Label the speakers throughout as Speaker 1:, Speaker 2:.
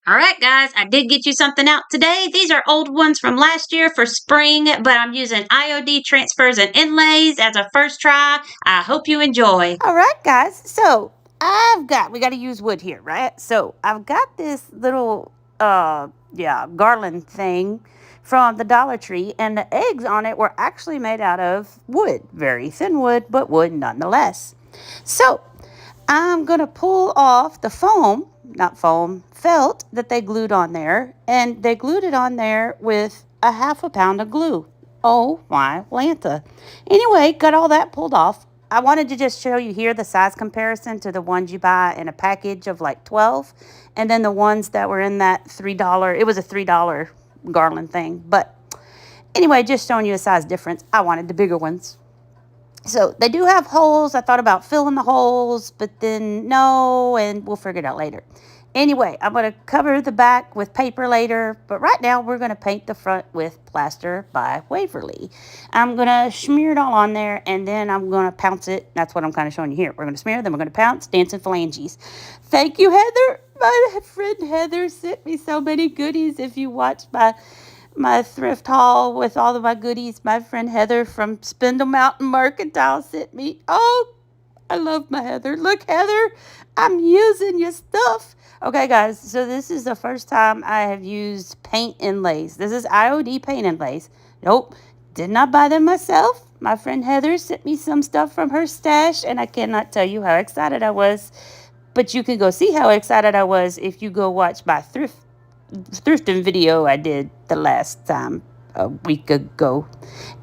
Speaker 1: All right, guys, I did get you something out today. These are old ones from last year for spring, but I'm using IOD transfers and inlays as a first try. I hope you enjoy.
Speaker 2: All right, guys. So we got to use wood here, right? So I've got this little, garland thing from the Dollar Tree, and the eggs on it were actually made out of wood. Very thin wood, but wood nonetheless. So I'm going to pull off the foam, not foam, felt that they glued on there, and they glued it on there with a half a pound of glue. Oh my Lanta. Anyway, got all that pulled off. I wanted to just show you here the size comparison to the ones you buy in a package of like 12, and then the ones that were in that $3, it was a $3 garland thing. But anyway, just showing you a size difference. I wanted the bigger ones. So they do have holes. I thought about filling the holes, but then no, and we'll figure it out later. Anyway, I'm going to cover the back with paper later, but right now we're going to paint the front with Plaster by Waverly. I'm going to smear it all on there, and then I'm going to pounce it. That's what I'm kind of showing you here. We're going to smear, then we're going to pounce, dancing phalanges. Thank you, Heather. My friend Heather sent me so many goodies. If you watched my thrift haul with all of my goodies, my friend Heather from Spindle Mountain Mercantile sent me. Oh, I love my Heather. Look, Heather, I'm using your stuff. Okay, guys, so this is the first time I have used paint inlays. This is IOD paint inlays. Nope, did not buy them myself. My friend Heather sent me some stuff from her stash, and I cannot tell you how excited I was. But you can go see how excited I was if you go watch my thrifting video I did the last time a week ago.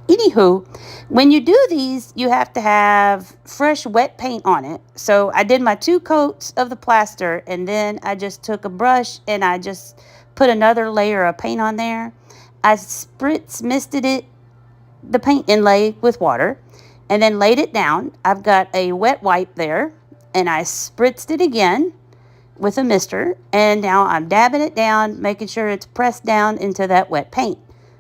Speaker 2: Anywho, when you do these, you have to have fresh wet paint on it. So I did my 2 coats of the plaster, and then I just took a brush and I just put another layer of paint on there. I misted it, the paint inlay, with water, and then laid it down. I've got a wet wipe there, and I spritzed it again with a mister, and now I'm dabbing it down, making sure it's pressed down into that wet paint.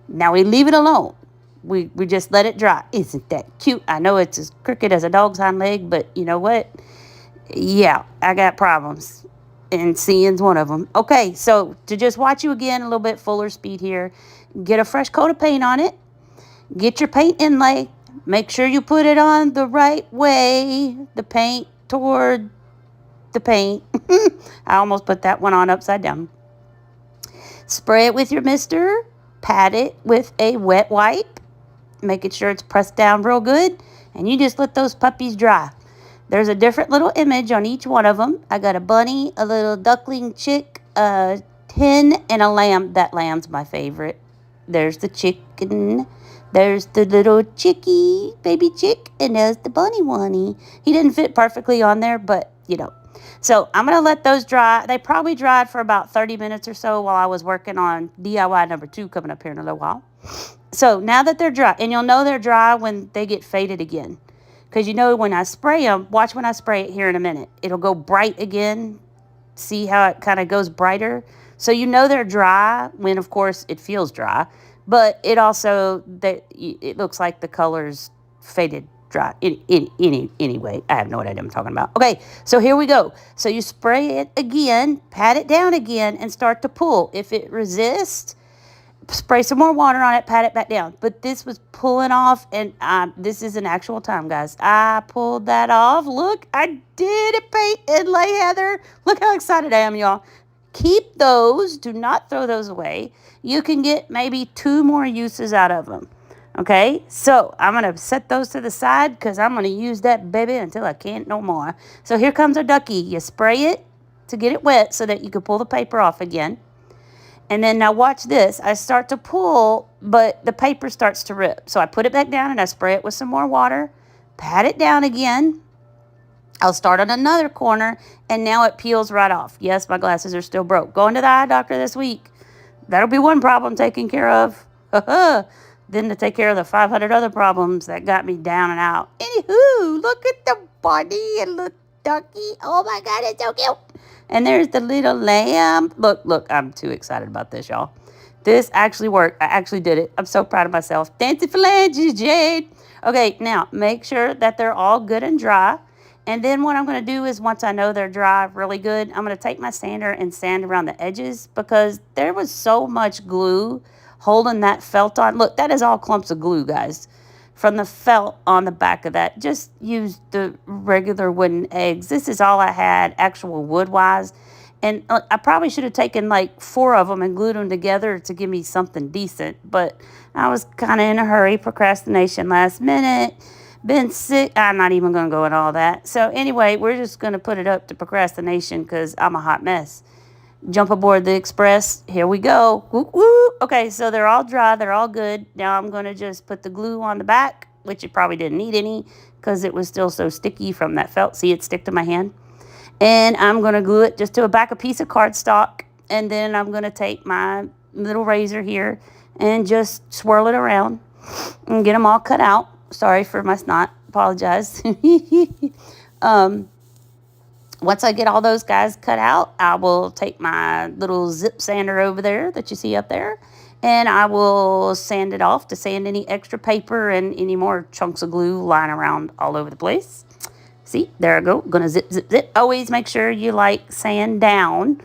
Speaker 2: Now we leave it alone. We just let it dry. Isn't that cute? I know it's as crooked as a dog's hind leg, but you know what? Yeah, I got problems, and seeing's one of them. Okay, so to just watch you again, a little bit fuller speed here. Get a fresh coat of paint on it. Get your paint inlay. Make sure you put it on the right way. The paint toward the paint. I almost put that one on upside down. Spray it with your mister. Pat it with a wet wipe, making sure it's pressed down real good, and you just let those puppies dry. There's a different little image on each one of them. I got a bunny, a little duckling chick, a hen, and a lamb. That lamb's my favorite. There's the chicken. There's the little chickie, baby chick, and there's the bunny one. He didn't fit perfectly on there, but you know. So I'm going to let those dry. They probably dried for about 30 minutes or so while I was working on DIY number 2 coming up here in a little while. So now that they're dry, and you'll know they're dry when they get faded again. Because you know when I spray them, watch when I spray it here in a minute. It'll go bright again. See how it kind of goes brighter? So you know they're dry when, of course, it feels dry. But it also, it looks like the color's faded dry. Anyway, I have no idea what I'm talking about. Okay, so here we go. So you spray it again, pat it down again, and start to pull. If it resists, spray some more water on it, pat it back down. But this was pulling off, and this is an actual time, guys. I pulled that off. Look, I did it, paint inlay, Heather. Look how excited I am, y'all. Keep those. Do not throw those away. You can get maybe 2 more uses out of them. Okay, so I'm going to set those to the side because I'm going to use that baby until I can't no more. So here comes our ducky. You spray it to get it wet so that you can pull the paper off again. And then now watch this. I start to pull, but the paper starts to rip. So I put it back down and I spray it with some more water. Pat it down again. I'll start on another corner, and now it peels right off. Yes, my glasses are still broke. Going to the eye doctor this week. That'll be one problem taken care of. Then to take care of the 500 other problems that got me down and out. Anywho, look at the body and the ducky. Oh my God, it's so cute. And there's the little lamb. Look, I'm too excited about this, y'all. This actually worked. I actually did it. I'm so proud of myself. Dancing phalanges, Jade. Okay, now make sure that they're all good and dry. And then what I'm going to do is once I know they're dry really good, I'm going to take my sander and sand around the edges because there was so much glue holding that felt on. Look, that is all clumps of glue, guys, from the felt on the back of that. Just use the regular wooden eggs. This is all I had, actual wood-wise. And I probably should have taken like 4 of them and glued them together to give me something decent. But I was kind of in a hurry, procrastination last minute. Been sick. I'm not even going to go into all that. So anyway, we're just going to put it up to procrastination because I'm a hot mess. Jump aboard the express. Here we go. Woo, woo. Okay, so they're all dry. They're all good. Now I'm going to just put the glue on the back, which it probably didn't need any because it was still so sticky from that felt. See it stick to my hand? And I'm going to glue it just to a back a piece of cardstock. And then I'm going to take my little razor here and just swirl it around and get them all cut out. Sorry for my snot. Apologize. Once I get all those guys cut out, I will take my little zip sander over there that you see up there, and I will sand it off to sand any extra paper and any more chunks of glue lying around all over the place. See, there I go. Gonna zip, zip, zip. Always make sure you like sand down.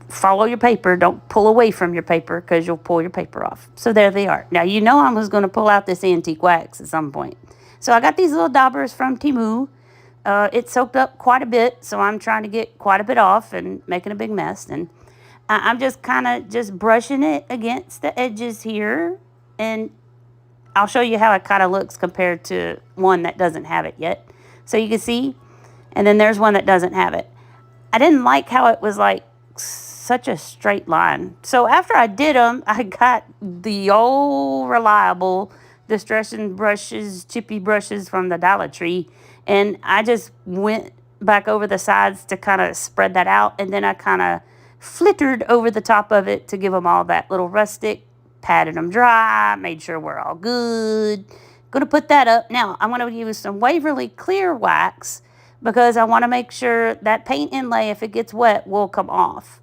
Speaker 2: Follow your paper. Don't pull away from your paper because you'll pull your paper off. So there they are. Now, you know I was going to pull out this antique wax at some point. So I got these little daubers from Temu. It soaked up quite a bit, so I'm trying to get quite a bit off and making a big mess. And I'm just kind of just brushing it against the edges here. And I'll show you how it kind of looks compared to one that doesn't have it yet. So you can see, and then there's one that doesn't have it. I didn't like how it was like such a straight line. So after I did them, I got the old reliable distressing brushes, chippy brushes from the Dollar Tree, and I just went back over the sides to kind of spread that out, and then I kind of flittered over the top of it to give them all that little rustic, patted them dry, made sure we're all good. Gonna put that up. Now I'm gonna use some Waverly clear wax because I want to make sure that paint inlay, if it gets wet, will come off.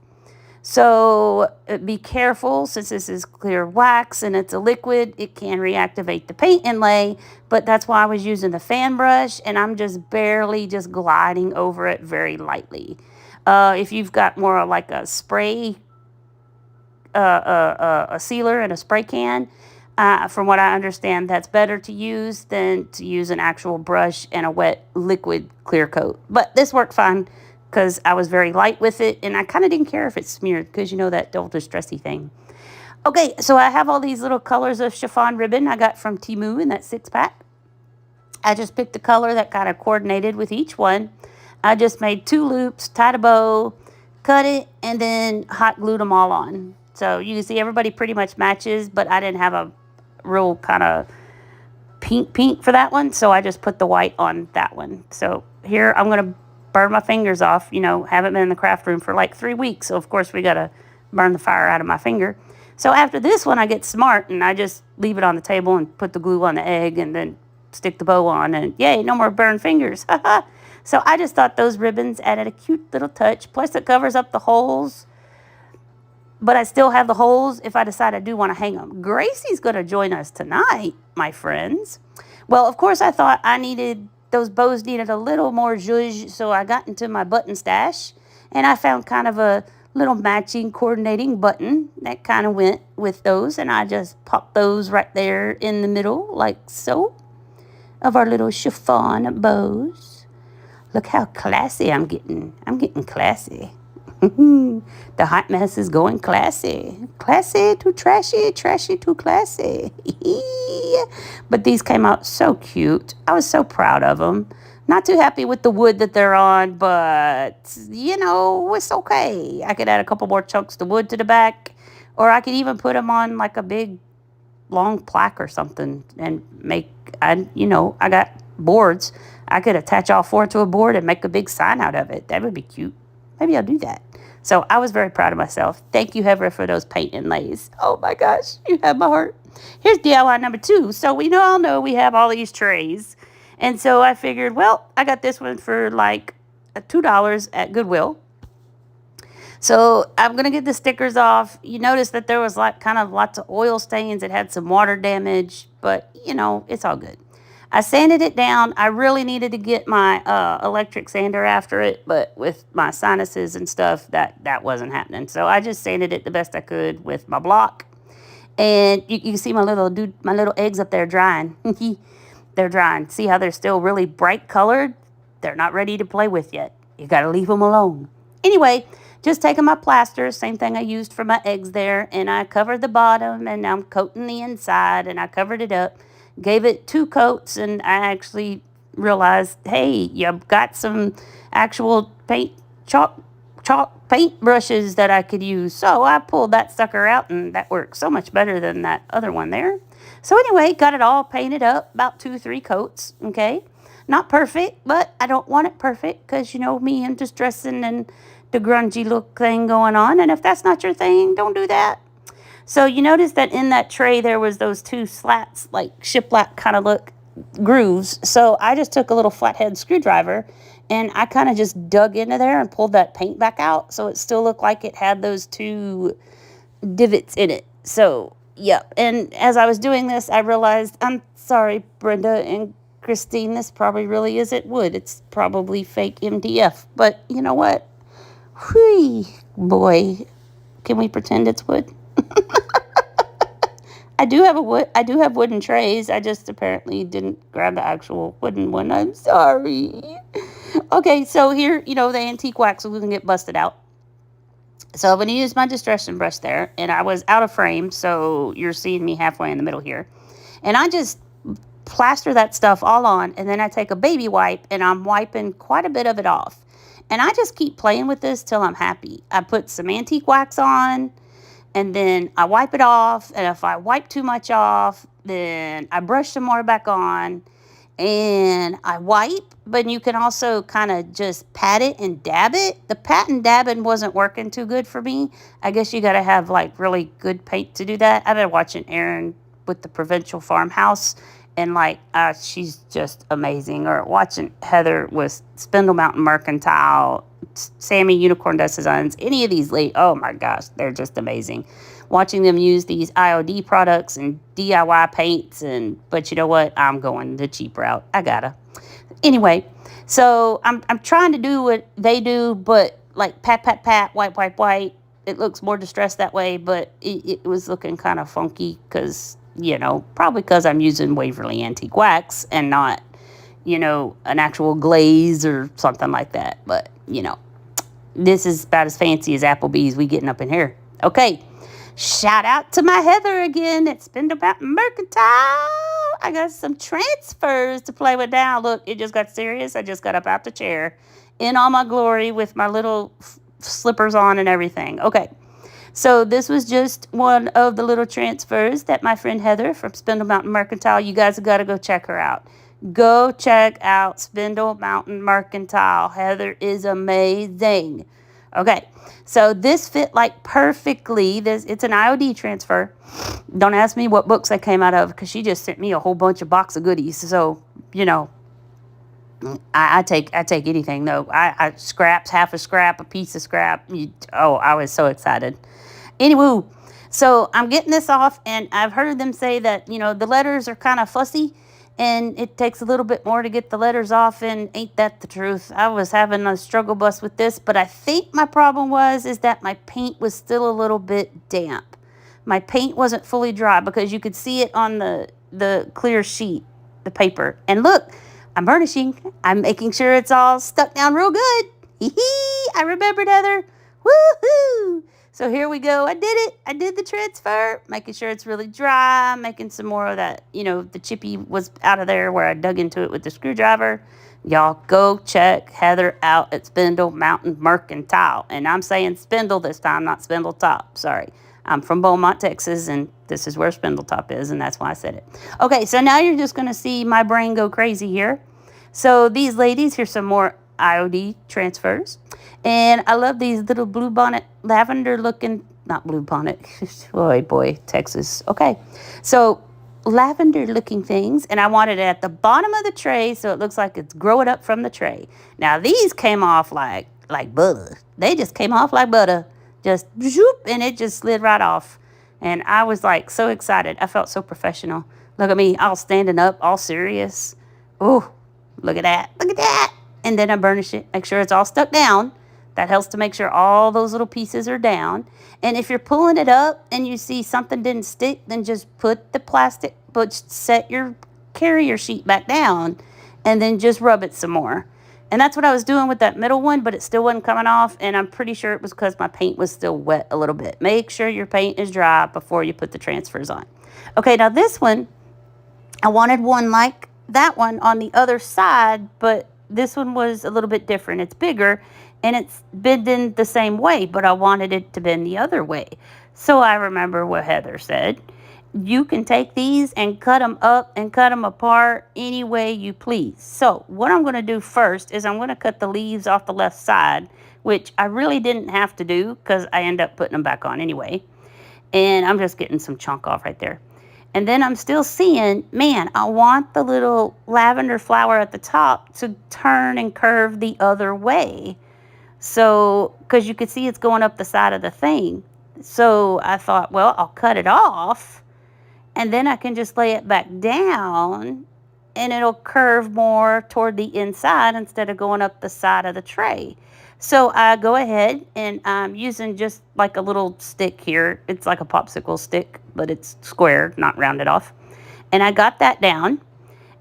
Speaker 2: So be careful, since this is clear wax and it's a liquid, it can reactivate the paint inlay, but that's why I was using the fan brush, and I'm just barely just gliding over it very lightly. If you've got more like a spray, a sealer and a spray can, from what I understand, that's better to use than to use an actual brush and a wet liquid clear coat. But this worked fine because I was very light with it, and I kind of didn't care if it smeared because you know that dull distressy thing. Okay, so I have all these little colors of chiffon ribbon I got from Temu in that 6-pack. I just picked the color that kind of coordinated with each one. I just made 2 loops, tied a bow, cut it, and then hot glued them all on. So you can see everybody pretty much matches, but I didn't have a real kind of pink for that one, so I just put the white on that one. So here I'm going to burn my fingers off. You know, haven't been in the craft room for like 3 weeks, so of course we got to burn the fire out of my finger. So after this one, I get smart, and I just leave it on the table and put the glue on the egg and then stick the bow on, and yay, no more burned fingers. So I just thought those ribbons added a cute little touch. Plus it covers up the holes, but I still have the holes if I decide I do want to hang them. Gracie's going to join us tonight, my friends. Well, of course, I thought those bows needed a little more zhuzh, so I got into my button stash, and I found kind of a little matching coordinating button that kind of went with those, and I just popped those right there in the middle, like so, of our little chiffon bows. Look how classy I'm getting. I'm getting classy. The hot mess is going classy. Classy to trashy, trashy to classy. But these came out so cute. I was so proud of them. Not too happy with the wood that they're on, but, you know, it's okay. I could add a couple more chunks of wood to the back, or I could even put them on like a big, long plaque or something and I got boards. I could attach all 4 to a board and make a big sign out of it. That would be cute. Maybe I'll do that. So I was very proud of myself. Thank you, Heather, for those paint inlays. Oh my gosh, you have my heart. Here's DIY number 2. So we all know we have all these trays. And so I figured, well, I got this one for like $2 at Goodwill. So I'm going to get the stickers off. You notice that there was like kind of lots of oil stains. It had some water damage, but you know, it's all good. I sanded it down. I really needed to get my electric sander after it, but with my sinuses and stuff, that wasn't happening. So I just sanded it the best I could with my block. And you can see my little eggs up there drying. They're drying. See how they're still really bright colored? They're not ready to play with yet. You got to leave them alone. Anyway, just taking my plaster, same thing I used for my eggs there, and I covered the bottom, and I'm coating the inside, and I covered it up, gave it 2 coats, and I actually realized, hey, you've got some actual chalk paint brushes that I could use. So I pulled that sucker out, and that worked so much better than that other one there. So anyway, got it all painted up, about 2-3 coats, okay? Not perfect, but I don't want it perfect because, you know, me, I'm just dressing and the grungy look thing going on. And if that's not your thing, don't do that. So you notice that in that tray there was those 2 slats, like shiplap kind of look grooves. So I just took a little flathead screwdriver and I kind of just dug into there and pulled that paint back out so it still looked like it had those 2 divots in it. So, yep. And as I was doing this, I realized, I'm sorry, Brenda and Christine, this probably really isn't wood. It's probably fake MDF. But you know what? Whee, boy, can we pretend it's wood? I do have wooden trays. I just apparently didn't grab the actual wooden one. I'm sorry. Okay, so here, you know, the antique wax was going to get busted out. So I'm going to use my distressing brush there. And I was out of frame, so you're seeing me halfway in the middle here. And I just plaster that stuff all on. And then I take a baby wipe, and I'm wiping quite a bit of it off. And I just keep playing with this till I'm happy. I put some antique wax on. And then I wipe it off. And if I wipe too much off, then I brush some more back on. And I wipe. But you can also kind of just pat it and dab it. The pat and dabbing wasn't working too good for me. I guess you got to have like really good paint to do that. I've been watching Erin with the Provincial Farmhouse. And like, she's just amazing. Or watching Heather with Spindle Mountain Mercantile, Sammy Unicorn Dust Designs, any of these oh my gosh, they're just amazing. Watching them use these IOD products and DIY paints, but you know what? I'm going the cheap route. I gotta. Anyway, so I'm trying to do what they do, but like pat, pat, pat, wipe, wipe, wipe. It looks more distressed that way, but it was looking kind of funky because, you know, probably because I'm using Waverly Antique Wax and not, you know, an actual glaze or something like that. But, you know, this is about as fancy as Applebee's we getting up in here. Okay, shout out to my Heather again at Spindle Mountain Mercantile. I got some transfers to play with now. Look, it just got serious. I just got up out the chair in all my glory with my little slippers on and everything. Okay. So this was just one of the little transfers that my friend Heather from Spindle Mountain Mercantile, you guys have got to go check her out. Go check out Spindle Mountain Mercantile. Heather is amazing. Okay, so this fit like perfectly. It's an IOD transfer. Don't ask me what books I came out of because she just sent me a whole bunch of box of goodies. So, you know, I take anything. No, I scraps, half a scrap, a piece of scrap. I was so excited. Anyway, so I'm getting this off, and I've heard them say that, you know, the letters are kind of fussy, and it takes a little bit more to get the letters off, and ain't that the truth? I was having a struggle bus with this, but I think my problem is that my paint was still a little bit damp. My paint wasn't fully dry because you could see it on the clear sheet, the paper. And look, I'm burnishing. I'm making sure it's all stuck down real good. I remembered, Heather. Woohoo! So here we go. I did it. I did the transfer, making sure it's really dry, making some more of that, you know, the chippy was out of there where I dug into it with the screwdriver. Y'all go check Heather out at Spindle Mountain Mercantile. And I'm saying Spindle this time, not Spindletop. Sorry. I'm from Beaumont, Texas, and this is where Spindletop is, and that's why I said it. Okay, so now you're just going to see my brain go crazy here. So these ladies, here's some more IOD transfers. And I love these little blue bonnet, lavender looking, not blue bonnet, boy, Texas. Okay, so lavender looking things, and I wanted it at the bottom of the tray so it looks like it's growing up from the tray. Now these came off like butter. They just came off like butter. Just zoop, and it just slid right off. And I was like so excited. I felt so professional. Look at me, all standing up, all serious. Oh, look at that. Look at that. And then I burnish it. Make sure it's all stuck down. That helps to make sure all those little pieces are down. And if you're pulling it up and you see something didn't stick, then just put the plastic, but set your carrier sheet back down and then just rub it some more. And that's what I was doing with that middle one, but it still wasn't coming off. And I'm pretty sure it was because my paint was still wet a little bit. Make sure your paint is dry before you put the transfers on. Okay, now this one, I wanted one like that one on the other side, but this one was a little bit different. It's bigger and it's bending the same way, but I wanted it to bend the other way. So I remember what Heather said. You can take these and cut them up and cut them apart any way you please. So what I'm going to do first is I'm going to cut the leaves off the left side, which I really didn't have to do because I end up putting them back on anyway. And I'm just getting some chunk off right there. And then I'm still seeing, man, I want the little lavender flower at the top to turn and curve the other way. So, because you could see it's going up the side of the thing. So I thought, well, I'll cut it off and then I can just lay it back down and it'll curve more toward the inside instead of going up the side of the tray. So I go ahead and I'm using just like a little stick here. It's like a popsicle stick, but it's square, not rounded off. And I got that down.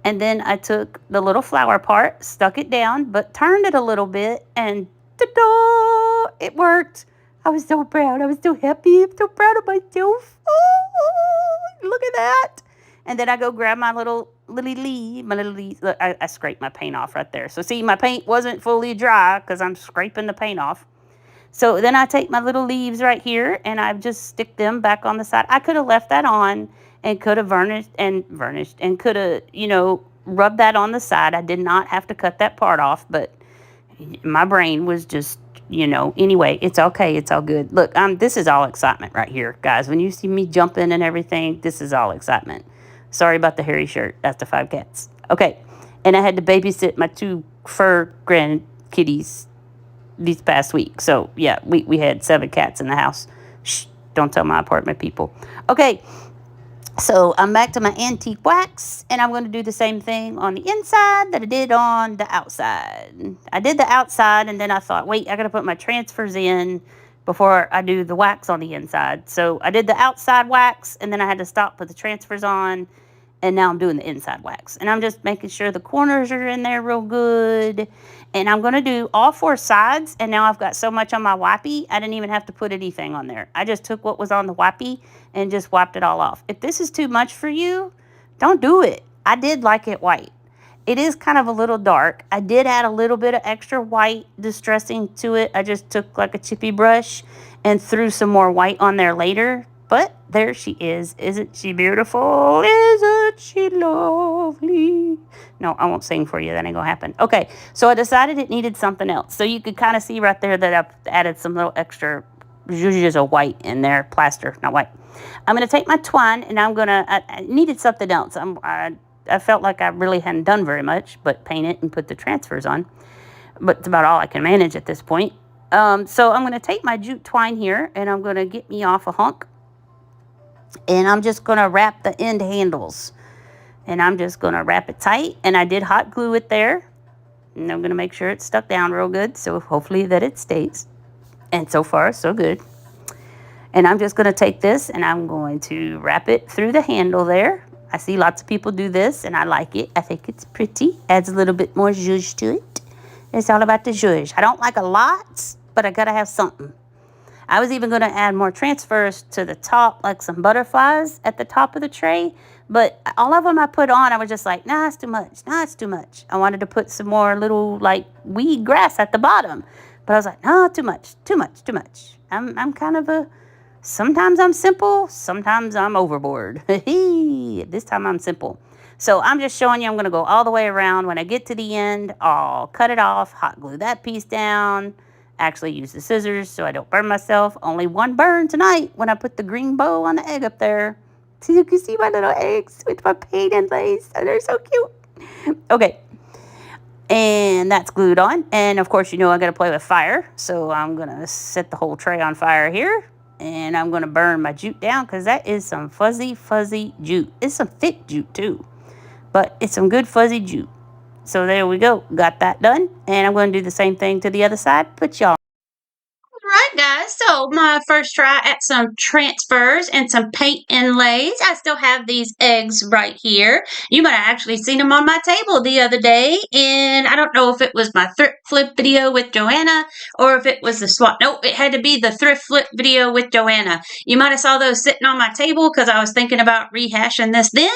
Speaker 2: And then I took the little flower part, stuck it down, but turned it a little bit, and ta-da! It worked. I was so proud. I was so happy. I'm so proud of myself. Oh, look at that. And then I go grab my little leaf. Look, I scraped my paint off right there. So see, my paint wasn't fully dry because I'm scraping the paint off. So then I take my little leaves right here and I just stick them back on the side. I could have left that on and could have varnished and could have, rubbed that on the side. I did not have to cut that part off, but my brain was just, anyway, it's okay. It's all good. Look, this is all excitement right here, guys. When you see me jumping and everything, this is all excitement. Sorry about the hairy shirt. That's the 5 cats. Okay. And I had to babysit my 2 fur grandkitties these past week. So, yeah, we had 7 cats in the house. Shh, don't tell my apartment people. Okay. So, I'm back to my antique wax, and I'm going to do the same thing on the inside that I did on the outside. I did the outside, and then I thought, wait, I got to put my transfers in before I do the wax on the inside. So, I did the outside wax, and then I had to stop, put the transfers on, and now I'm doing the inside wax. And I'm just making sure the corners are in there real good. And I'm going to do all 4 sides. And now I've got so much on my wipey, I didn't even have to put anything on there. I just took what was on the wipey and just wiped it all off. If this is too much for you, don't do it. I did like it white. It is kind of a little dark. I did add a little bit of extra white distressing to it. I just took like a chippy brush and threw some more white on there later. But there she is. Isn't she beautiful? Isn't she lovely? No, I won't sing for you. That ain't going to happen. Okay, so I decided it needed something else. So you could kind of see right there that I've added some little extra zhuzhes of white in there. Plaster, not white. I'm going to take my twine, and I'm going to... I needed something else. I felt like I really hadn't done very much, but paint it and put the transfers on. But it's about all I can manage at this point. So I'm going to take my jute twine here, and I'm going to get me off a hunk. And I'm just going to wrap the end handles. And I'm just going to wrap it tight. And I did hot glue it there. And I'm going to make sure it's stuck down real good. So hopefully that it stays. And so far, so good. And I'm just going to take this and I'm going to wrap it through the handle there. I see lots of people do this and I like it. I think it's pretty. Adds a little bit more zhuzh to it. It's all about the zhuzh. I don't like a lot, but I got to have something. I was even going to add more transfers to the top, like some butterflies at the top of the tray. But all of them I put on, I was just like, nah, it's too much. Nah, it's too much. I wanted to put some more little, like, weed grass at the bottom. But I was like, no, too much, too much, too much. I'm kind of a, sometimes I'm simple, sometimes I'm overboard. This time I'm simple. So I'm just showing you I'm going to go all the way around. When I get to the end, I'll cut it off, hot glue that piece down. Actually use the scissors so I don't burn myself. Only one burn tonight when I put the green bow on the egg up there. So you can see my little eggs with my paint inlays. Oh, they're so cute. Okay. And that's glued on. And of course, I got to play with fire. So I'm going to set the whole tray on fire here. And I'm going to burn my jute down because that is some fuzzy, fuzzy jute. It's some thick jute too. But it's some good fuzzy jute. So there we go. Got that done. And I'm going to do the same thing to the other side. But y'all.
Speaker 1: Right, guys. So my first try at some transfers and some paint inlays. I still have these eggs right here. You might have actually seen them on my table the other day. And I don't know if it was my thrift flip video with Joanna or if it was the swap. Nope, it had to be the thrift flip video with Joanna. You might have saw those sitting on my table because I was thinking about rehashing this then.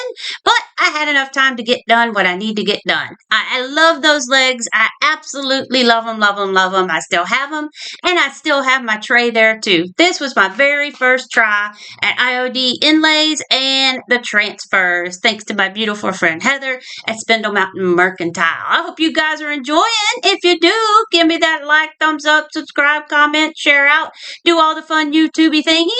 Speaker 1: But I had enough time to get done what I need to get done. I love those legs. I absolutely love them, love them, love them. I still have them. And I still have my tray there too. This was my very first try at IOD Inlays and the transfers. Thanks to my beautiful friend Heather at Spindle Mountain Mercantile. I hope you guys are enjoying. If you do, give me that like, thumbs up, subscribe, comment, share out, do all the fun YouTubey thingies.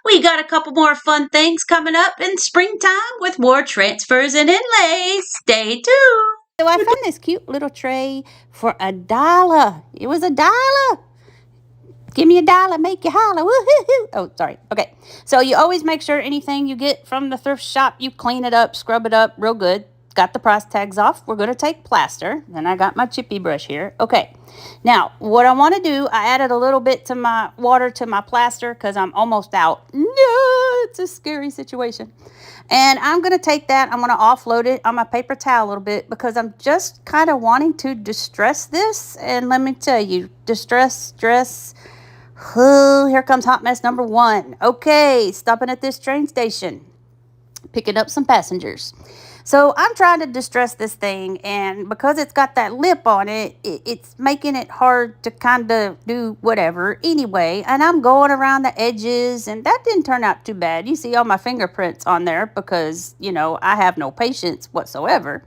Speaker 1: We got a couple more fun things coming up in springtime with more transfers and inlays. Stay tuned.
Speaker 2: So I found this cute little tray for $1. It was $1. Give me $1, make you holler. Woo-hoo-hoo. Oh, sorry. Okay. So you always make sure anything you get from the thrift shop, you clean it up, scrub it up real good. Got the price tags off. We're going to take plaster. Then I got my chippy brush here. Okay. Now, what I want to do, I added a little bit to my water to my plaster because I'm almost out. No, it's a scary situation. And I'm going to take that. I'm going to offload it on my paper towel a little bit because I'm just kind of wanting to distress this. And let me tell you, stress. Oh, here comes hot mess number 1. Okay, stopping at this train station, picking up some passengers. So I'm trying to distress this thing, and because it's got that lip on it, it's making it hard to kind of do whatever anyway. And I'm going around the edges, and that didn't turn out too bad. You see all my fingerprints on there because, you know, I have no patience whatsoever.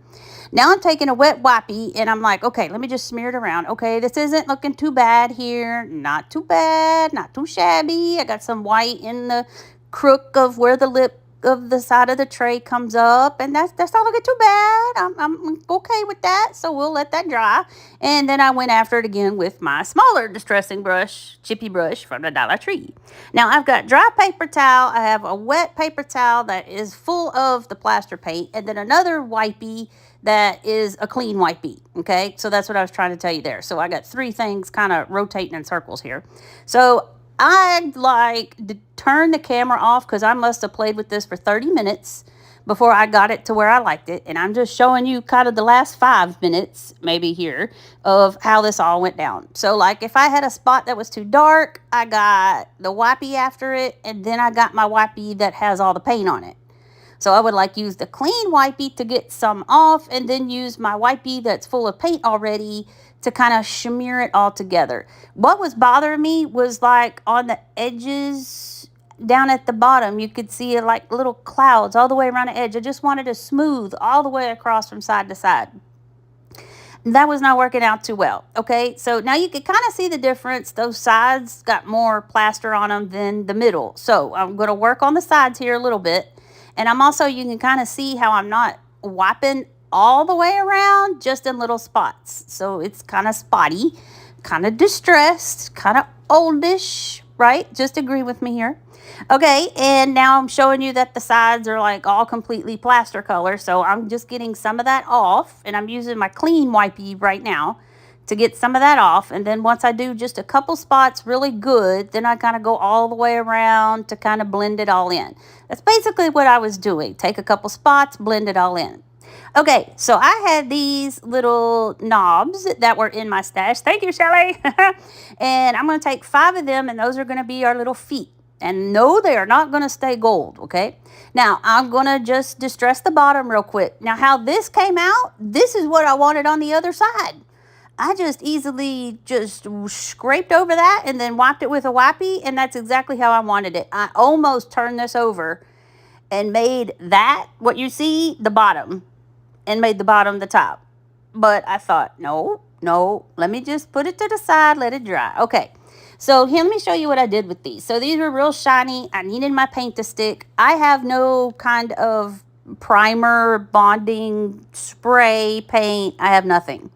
Speaker 2: Now I'm taking a wet wipey and I'm like, okay, let me just smear it around. Okay, this isn't looking too bad here. Not too bad, not too shabby. I got some white in the crook of where the lip of the side of the tray comes up, and that's not looking too bad. I'm okay with that, so we'll let that dry. And then I went after it again with my smaller distressing brush, chippy brush from the Dollar Tree. Now I've got dry paper towel. I have a wet paper towel that is full of the plaster paint, and then another wipey that is a clean wipey. Okay, so that's what I was trying to tell you there. So I got 3 things kind of rotating in circles here. So I'd like to turn the camera off because I must have played with this for 30 minutes before I got it to where I liked it. And I'm just showing you kind of the last 5 minutes, maybe here, of how this all went down. So like if I had a spot that was too dark, I got the wipey after it, and then I got my wipey that has all the paint on it. So I would like use the clean wipey to get some off, and then use my wipey that's full of paint already to kind of smear it all together. What was bothering me was like on the edges down at the bottom, you could see like little clouds all the way around the edge. I just wanted to smooth all the way across from side to side. That was not working out too well. Okay, so now you can kind of see the difference. Those sides got more plaster on them than the middle. So I'm going to work on the sides here a little bit. And I'm also, you can kind of see how I'm not wiping all the way around, just in little spots. So it's kind of spotty, kind of distressed, kind of oldish, right? Just agree with me here. Okay, and now I'm showing you that the sides are like all completely plaster color. So I'm just getting some of that off, and I'm using my clean wipey right now to get some of that off. And then once I do just a couple spots really good, then I kind of go all the way around to kind of blend it all in. That's basically what I was doing. Take a couple spots, blend it all in. Okay, so I had these little knobs that were in my stash. Thank you, Shelly. And I'm going to take 5 of them, and those are going to be our little feet. And no, they are not going to stay gold, okay? Now, I'm going to just distress the bottom real quick. Now, how this came out, this is what I wanted on the other side. I just easily just scraped over that and then wiped it with a wipey, and that's exactly how I wanted it. I almost turned this over and made that, what you see, the bottom, and made the bottom the top. But I thought, no, let me just put it to the side, let it dry. Okay, so here, let me show you what I did with these. So these were real shiny. I needed my paint to stick. I have no kind of primer, bonding, spray, paint. I have nothing.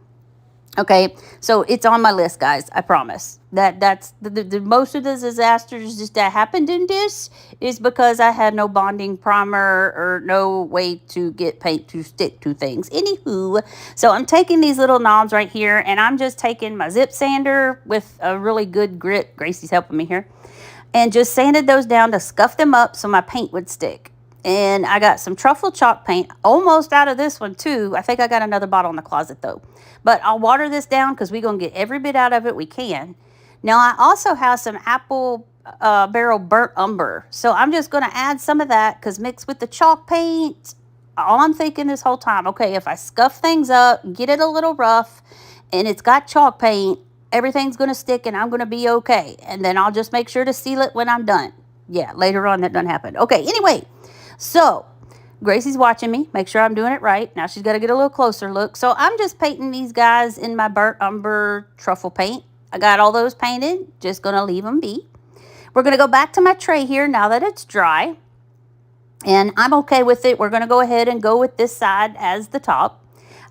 Speaker 2: Okay, so it's on my list, guys. I promise. That's the most of the disasters just that happened in this is because I had no bonding primer or no way to get paint to stick to things. Anywho, so I'm taking these little knobs right here, and I'm just taking my zip sander with a really good grit. Gracie's helping me here, and just sanded those down to scuff them up so my paint would stick. And I got some truffle chalk paint almost out of this one too. I think I got another bottle in the closet though. But I'll water this down because we're going to get every bit out of it we can. Now I also have some apple barrel burnt umber. So I'm just going to add some of that because mixed with the chalk paint, all I'm thinking this whole time, okay, if I scuff things up, get it a little rough, and it's got chalk paint, everything's going to stick and I'm going to be okay. And then I'll just make sure to seal it when I'm done. Yeah, later on that doesn't happen. Okay, anyway. So, Gracie's watching me, make sure I'm doing it right. Now she's got to get a little closer look. So, I'm just painting these guys in my burnt umber truffle paint. I got all those painted, just going to leave them be. We're going to go back to my tray here now that it's dry. And I'm okay with it. We're going to go ahead and go with this side as the top.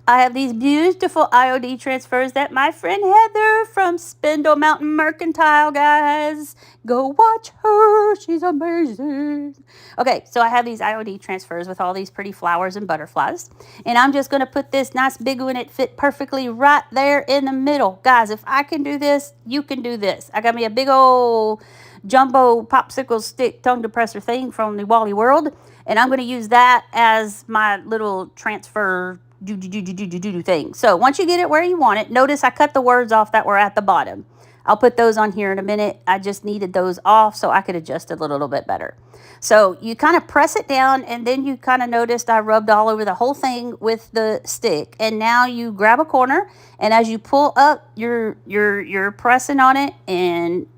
Speaker 2: I have these beautiful IOD transfers that my friend Heather from Spindle Mountain Mercantile, guys. Go watch her. She's amazing. Okay, so I have these IOD transfers with all these pretty flowers and butterflies. And I'm just going to put this nice big one. It fit perfectly right there in the middle. Guys, if I can do this, you can do this. I got me a big old jumbo popsicle stick tongue depressor thing from the Wally World. And I'm going to use that as my little transfer thing. So once you get it where you want it, notice I cut the words off that were at the bottom. I'll put those on here in a minute. I just needed those off so I could adjust it a little bit better. So you kind of press it down, and then you kind of noticed I rubbed all over the whole thing with the stick. And now you grab a corner, and as you pull up, you're pressing on it and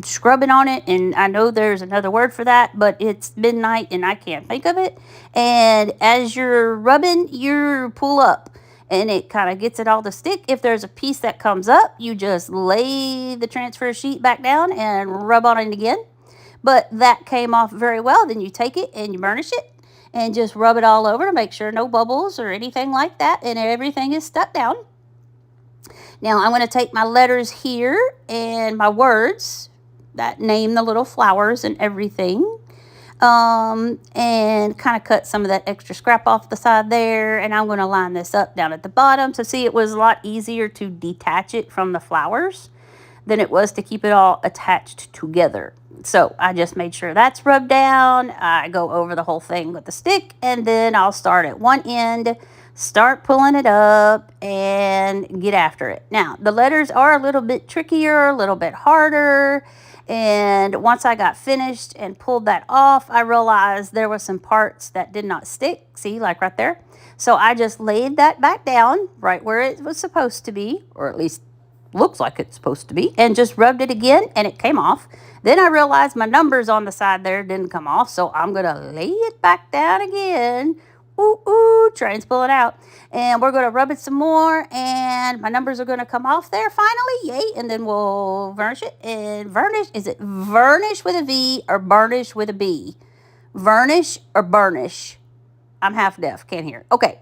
Speaker 2: scrubbing on it. And I know there's another word for that, but it's midnight and I can't think of it. And as you're rubbing, you pull up and it kind of gets it all to stick. If there's a piece that comes up, you just lay the transfer sheet back down and rub on it again. But that came off very well. Then you take it and you burnish it and just rub it all over to make sure no bubbles or anything like that, and everything is stuck down. Now I'm going to take my letters here and my words that name the little flowers and everything, and kind of cut some of that extra scrap off the side there. And I'm going to line this up down at the bottom. So see, it was a lot easier to detach it from the flowers than it was to keep it all attached together. So I just made sure that's rubbed down. I go over the whole thing with the stick, and then I'll start at one end, start pulling it up, and get after it. Now, the letters are a little bit trickier, a little bit harder. And once I got finished and pulled that off, I realized there were some parts that did not stick. See, like right there. So I just laid that back down right where it was supposed to be, or at least looks like it's supposed to be, and just rubbed it again, and it came off. Then I realized my numbers on the side there didn't come off, so I'm going to lay it back down again. Ooh, ooh, train's pulling out. And we're going to rub it some more, and my numbers are going to come off there finally. Yay. And then we'll varnish it. And varnish, is it varnish with a V or burnish with a B? Varnish or burnish? I'm half deaf, can't hear. Okay.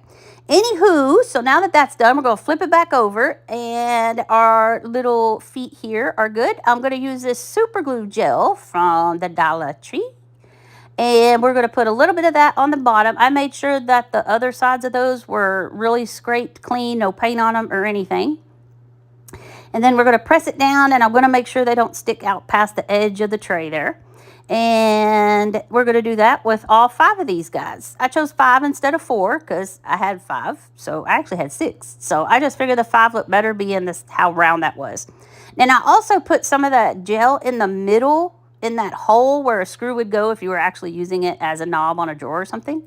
Speaker 2: Anywho, so now that that's done, we're going to flip it back over, and our little feet here are good. I'm going to use this super glue gel from the Dollar Tree. And we're going to put a little bit of that on the bottom. I made sure that the other sides of those were really scraped clean, no paint on them or anything. And then we're going to press it down, and I'm going to make sure they don't stick out past the edge of the tray there. And we're going to do that with all 5 of these guys. I chose 5 instead of 4 because I had 5. So I actually had 6. So I just figured the 5 looked better being this how round that was. And I also put some of that gel in the middle, in that hole where a screw would go if you were actually using it as a knob on a drawer or something,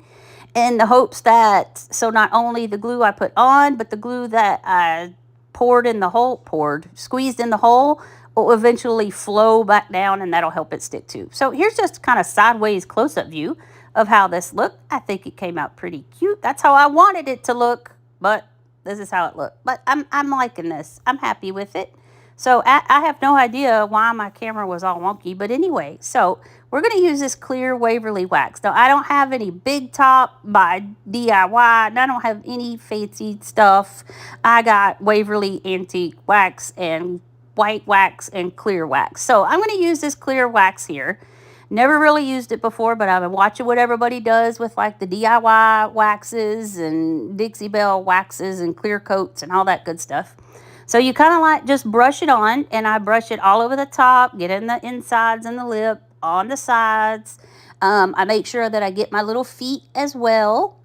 Speaker 2: in the hopes that, so not only the glue I put on, but the glue that I squeezed in the hole will eventually flow back down, and that'll help it stick too. So here's just kind of sideways close-up view of how this looked. I think it came out pretty cute. That's how I wanted it to look, but this is how it looked. But I'm liking this. I'm happy with it. So I have no idea why my camera was all wonky. But anyway, so we're going to use this clear Waverly wax. Now, I don't have any Big Top by DIY, and I don't have any fancy stuff. I got Waverly Antique Wax and white wax and clear wax. So I'm going to use this clear wax here. Never really used it before, but I've been watching what everybody does with like the DIY waxes and Dixie Belle waxes and clear coats and all that good stuff. So you kind of like just brush it on, and I brush it all over the top, get in the insides and the lip, on the sides. I make sure that I get my little feet as well.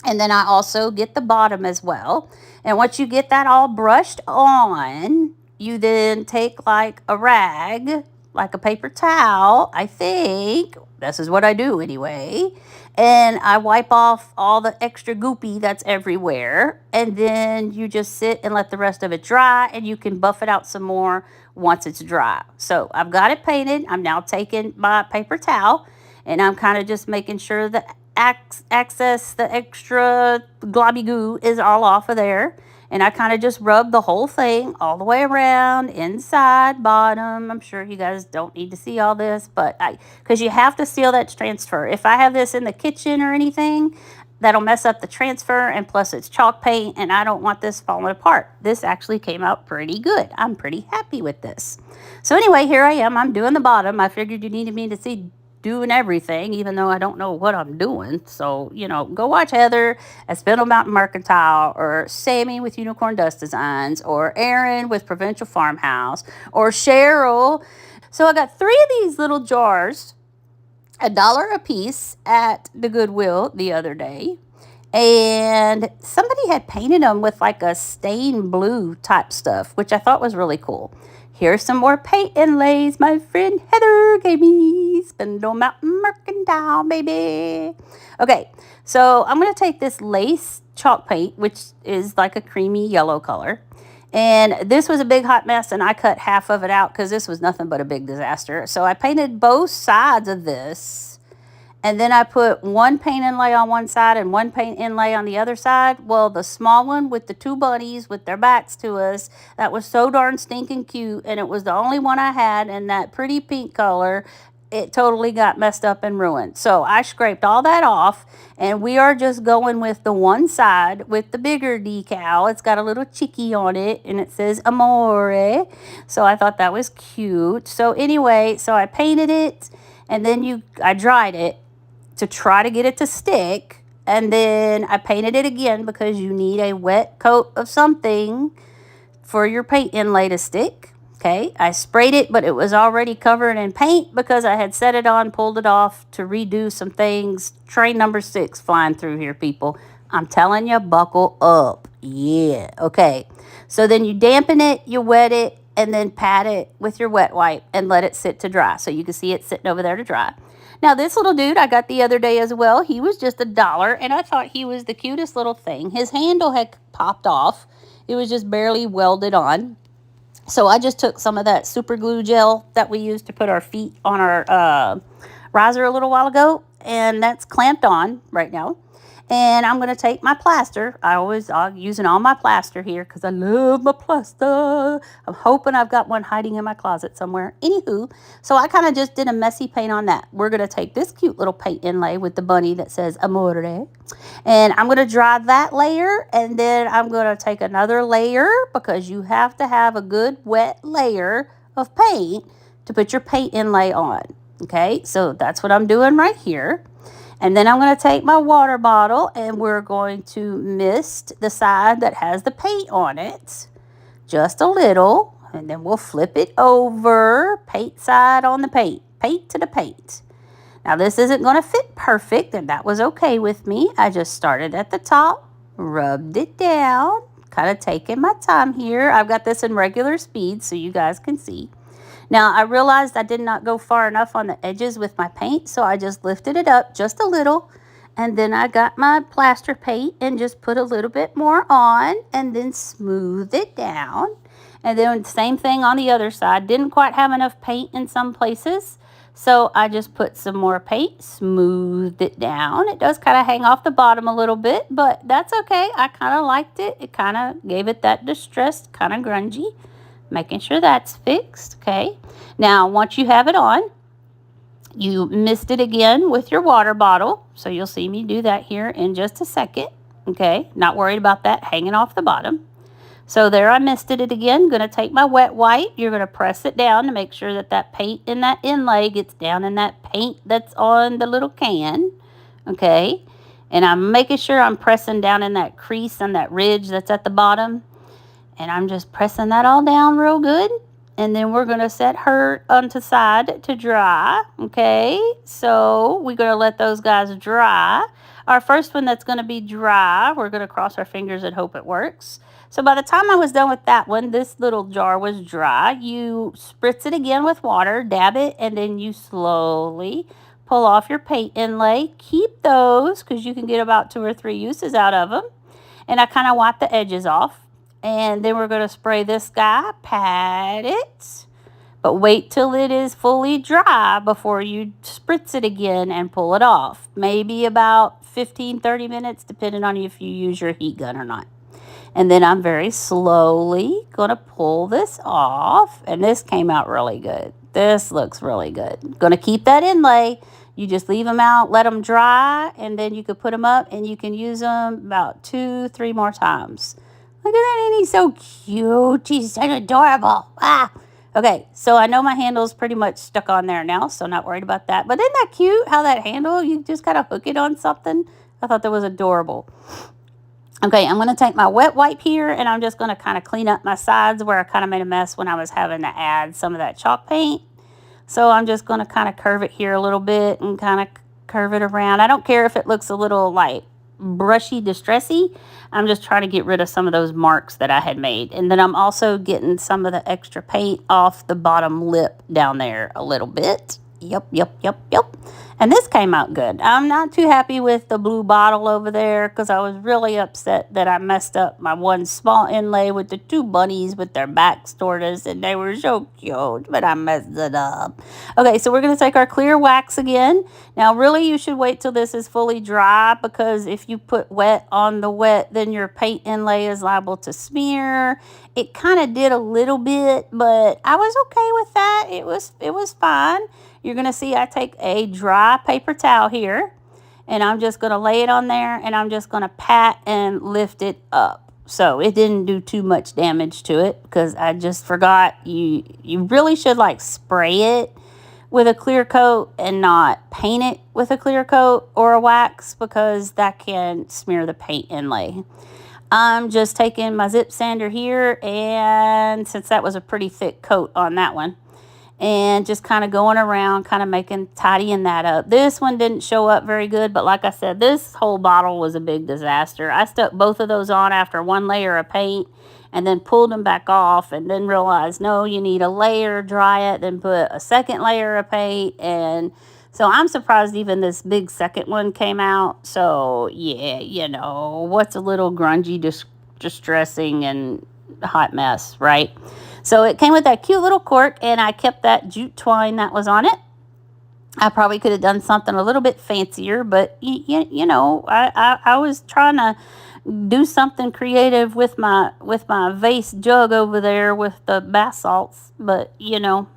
Speaker 2: And then I also get the bottom as well. And once you get that all brushed on, you then take like a rag, like a paper towel, I think. This is what I do anyway. And I wipe off all the extra goopy that's everywhere. And then you just sit and let the rest of it dry, and you can buff it out some more once it's dry. So I've got it painted. I'm now taking my paper towel, and I'm kind of just making sure that access the extra globby goo is all off of there. And I kind of just rub the whole thing all the way around, inside, bottom. I'm sure you guys don't need to see all this, but because you have to seal that transfer. If I have this in the kitchen or anything, that'll mess up the transfer, and plus it's chalk paint, and I don't want this falling apart. This actually came out pretty good. I'm pretty happy with this. So anyway, here I am. I'm doing the bottom. I figured you needed me to see doing everything, even though I don't know what I'm doing. So, you know, go watch Heather at Spindle Mountain Mercantile, or Sammy with Unicorn Dust Designs, or Aaron with Provincial Farmhouse, or Cheryl. So I got 3 of these little jars, $1 a piece, at the Goodwill the other day. And somebody had painted them with like a stained blue type stuff, which I thought was really cool. Here's some more paint inlays my friend Heather gave me. Spindle Mountain Mercantile, baby. Okay, so I'm going to take this lace chalk paint, which is like a creamy yellow color. And this was a big hot mess, and I cut half of it out because this was nothing but a big disaster. So I painted both sides of this. And then I put one paint inlay on one side and one paint inlay on the other side. Well, the small one with the 2 bunnies with their backs to us, that was so darn stinking cute. And it was the only one I had in that pretty pink color. It totally got messed up and ruined. So I scraped all that off, and we are just going with the one side with the bigger decal. It's got a little chickie on it, and it says Amore. So I thought that was cute. So anyway, so I painted it, and then I dried it to try to get it to stick, and then I painted it again because you need a wet coat of something for your paint inlay to stick. Okay, I sprayed it, but it was already covered in paint because I had set it on, pulled it off to redo some things. Train number 6 flying through here, people. I'm telling you, buckle up. Yeah, okay. So then you dampen it, you wet it, and then pat it with your wet wipe and let it sit to dry. So you can see it sitting over there to dry. Now, this little dude I got the other day as well. He was just $1, and I thought he was the cutest little thing. His handle had popped off. It was just barely welded on. So I just took some of that super glue gel that we used to put our feet on our riser a little while ago, and that's clamped on right now. And I'm going to take my plaster. I'm using all my plaster here because I love my plaster. I'm hoping I've got one hiding in my closet somewhere. Anywho, so I kind of just did a messy paint on that. We're going to take this cute little paint inlay with the bunny that says Amore. And I'm going to dry that layer. And then I'm going to take another layer, because you have to have a good wet layer of paint to put your paint inlay on. Okay, so that's what I'm doing right here. And then I'm going to take my water bottle, and we're going to mist the side that has the paint on it just a little. And then we'll flip it over, paint side on the paint to the paint. Now, this isn't going to fit perfect, and that was okay with me. I just started at the top, rubbed it down, kind of taking my time here. I've got this in regular speed so you guys can see. Now, I realized I did not go far enough on the edges with my paint, so I just lifted it up just a little, and then I got my plaster paint and just put a little bit more on, and then smoothed it down. And then same thing on the other side. Didn't quite have enough paint in some places, so I just put some more paint, smoothed it down. It does kind of hang off the bottom a little bit, but that's okay. I kind of liked it. It kind of gave it that distressed, kind of grungy. making sure that's fixed. Okay. Now, once you have it on, you mist it again with your water bottle. So you'll see me do that here in just a second. Okay. Not worried about that hanging off the bottom. So there I misted it again. Going to take my wet wipe. You're going to press it down to make sure that that paint in that inlay gets down in that paint that's on the little can. Okay. And I'm making sure I'm pressing down in that crease and that ridge that's at the bottom. And I'm just pressing that all down real good. And then we're going to set her onto side to dry. Okay. So we're going to let those guys dry. Our first one that's going to be dry, we're going to cross our fingers and hope it works. So by the time I was done with that one, this little jar was dry. You spritz it again with water, dab it, and then you slowly pull off your paint inlay. Keep those because you can get about 2 or 3 uses out of them. And I kind of wipe the edges off. And then we're going to spray this guy, pat it. But wait till it is fully dry before you spritz it again and pull it off. Maybe about 15-30 minutes, depending on if you use your heat gun or not. And then I'm very slowly going to pull this off. And this came out really good. This looks really good. Going to keep that inlay. You just leave them out, let them dry, and then you could put them up and you can use them about 2-3 more times. Look at that, and he's so cute. He's so adorable. Ah. Okay, so I know my handle's pretty much stuck on there now, so not worried about that. But isn't that cute, how that handle, you just kind of hook it on something? I thought that was adorable. Okay, I'm going to take my wet wipe here, and I'm just going to kind of clean up my sides where I kind of made a mess when I was having to add some of that chalk paint. So I'm just going to kind of curve it here a little bit and kind of curve it around. I don't care if it looks a little like brushy, distressy. I'm just trying to get rid of some of those marks that I had made. And then I'm also getting some of the extra paint off the bottom lip down there a little bit. Yep. And this came out good. I'm not too happy with the blue bottle over there because I was really upset that I messed up my one small inlay with the 2 bunnies with their backs toward us, and they were so cute, but I messed it up. Okay, so we're going to take our clear wax again. Now, really, you should wait till this is fully dry because if you put wet on the wet, then your paint inlay is liable to smear. It kind of did a little bit, but I was okay with that. It was fine. You're going to see I take a dry paper towel here, and I'm just going to lay it on there, and I'm just going to pat and lift it up. So it didn't do too much damage to it because I just forgot you really should like spray it with a clear coat and not paint it with a clear coat or a wax because that can smear the paint inlay. I'm just taking my zip sander here, and since that was a pretty thick coat on that one, and just kind of going around, kind of tidying that up. This one didn't show up very good, but like I said, this whole bottle was a big disaster. I stuck both of those on after one layer of paint and then pulled them back off and then realized, no, you need a layer, dry it, then put a second layer of paint. And so I'm surprised even this big second one came out. So yeah, you know, what's a little grungy, distressing, and hot mess, right? So it came with that cute little cork, and I kept that jute twine that was on it. I probably could have done something a little bit fancier, but you know, I was trying to do something creative with my vase jug over there with the bath salts, but you know.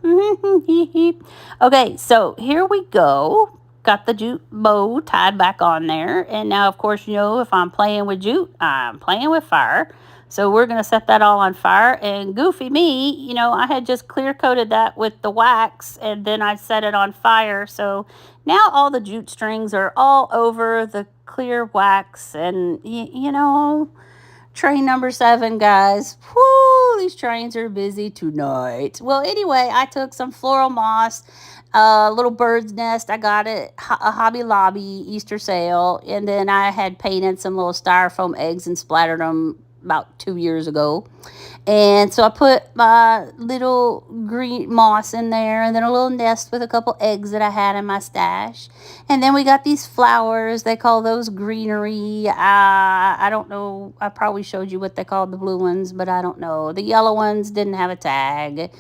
Speaker 2: Okay, so here we go. Got the jute bow tied back on there, and now of course, you know, if I'm playing with jute, I'm playing with fire. So we're going to set that all on fire. And goofy me, you know, I had just clear coated that with the wax and then I set it on fire. So now all the jute strings are all over the clear wax. And, you know, train number 7, guys. Whoo, these trains are busy tonight. Well, anyway, I took some floral moss, a little bird's nest. I got it a Hobby Lobby Easter sale. And then I had painted some little styrofoam eggs and splattered them about 2 years ago. And so I put my little green moss in there and then a little nest with a couple eggs that I had in my stash. And then we got these flowers. They call those greenery. I don't know. I probably showed you what they called the blue ones, but I don't know. The yellow ones didn't have a tag.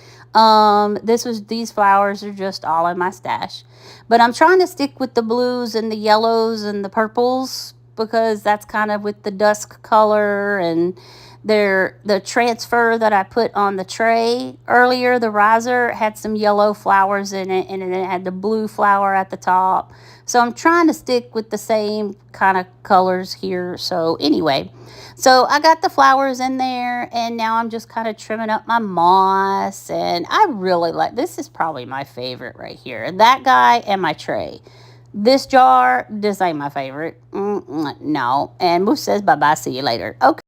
Speaker 2: These flowers are just all in my stash. But I'm trying to stick with the blues and the yellows and the purples because that's kind of with the dusk color, and The transfer that I put on the tray earlier, the riser, had some yellow flowers in it, and then it had the blue flower at the top. So I'm trying to stick with the same kind of colors here. So anyway, so I got the flowers in there, and now I'm just kind of trimming up my moss. And I really like, this is probably my favorite right here. That guy and my tray. This jar, this ain't my favorite. No. And Moose says bye-bye, see you later. Okay.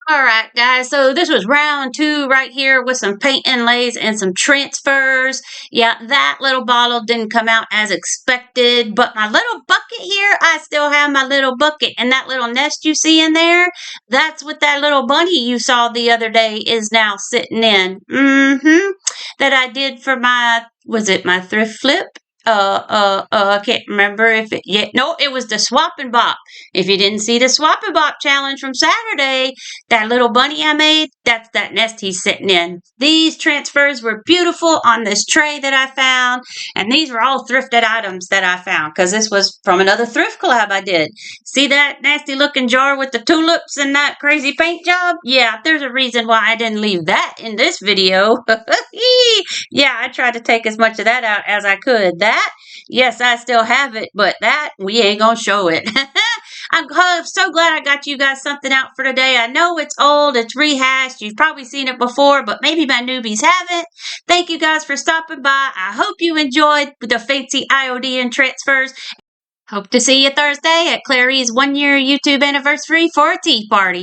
Speaker 1: All right, guys. So this was round 2 right here with some paint inlays and some transfers. Yeah, that little bottle didn't come out as expected, but my little bucket here, I still have my little bucket. And that little nest you see in there, that's what that little bunny you saw the other day is now sitting in. That I did for my, was it my thrift flip? I can't remember if it yet. No, it was the swap and bop. If you didn't see the swap and bop challenge from Saturday, that little bunny I made, that's that nest he's sitting in. These transfers were beautiful on this tray that I found, and these were all thrifted items that I found because this was from another thrift collab I did. See that nasty looking jar with the tulips and that crazy paint job? Yeah, there's a reason why I didn't leave that in this video. Yeah, I tried to take as much of that out as I could. That, yes, I still have it, but that, we ain't gonna show it. I'm so glad I got you guys something out for today. I know it's old, it's rehashed, you've probably seen it before, but maybe my newbies haven't. Thank you guys for stopping by. I hope you enjoyed the fancy IOD and transfers. Hope to see you Thursday at Clary's 1-year YouTube anniversary for a tea party.